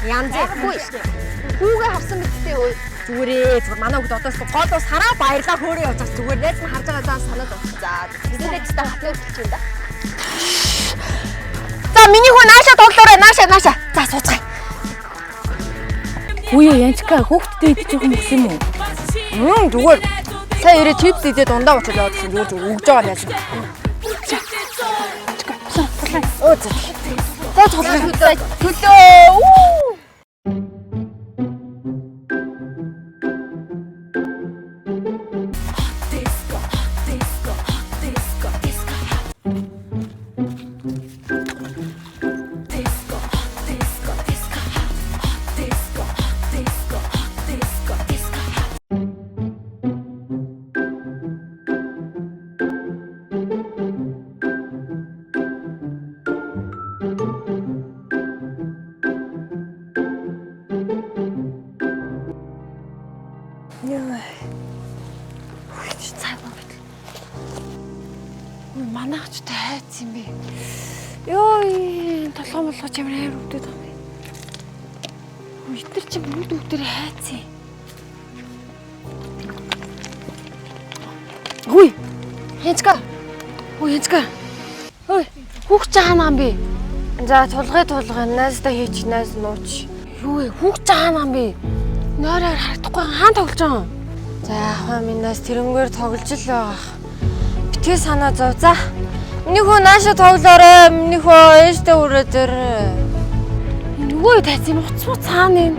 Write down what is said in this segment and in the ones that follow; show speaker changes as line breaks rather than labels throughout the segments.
Янз хгүй. Хүүгээ харсан мэдтэй өө. Зүгээрээ зүгээр манай хүүхд одоо гол ус хараа баярлаа хөөрөө явж байгаа зүгээр найз нь харж байгаа даа санаад байна. За бидээ ч та хатнаа хэлчих юм да. За миний хүү нааша тоглоорой нааша. За сууцгаая.
Үгүй Янчка хүүхдтэй идэж байгаа юм гэсэн юм уу?
Зүгээр. Сая ирээ чипс идээд ундаа уучаад яваад гэсэн зүгээр өгж байгаа яаж. Оо за. Төлөө.
Манайчтай хайц юм бэ. Ёо, толгой ямар өвдөд байгаа юм бэ. Өтөр чи бүгд өвдөр хайц юм. Хүй. Янчка. Ой, хүүхд чаана юм бэ?
За тулгай найздаа хийч найз нууч.
Юу вэ? Хүүхд чаана юм бэ? Нойроор харагдахгүй хаан тоглож байгаа юм.
За яхаа минаас тэрнгээр тоглож л байгаа. Битгий санаа зов. За. Миний хөө нааша тоглоорой. Миний хөө ээжтэй үрээд ир.
Нөгөө тайцсан уцмуу цаана юм.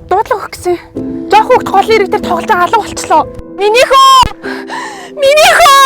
Дуудлага өгсөн. Жоох хүүхд голын ирэг дээр тоглож байгаа алга болчихлоо.
Миний хөө. Миний хөө.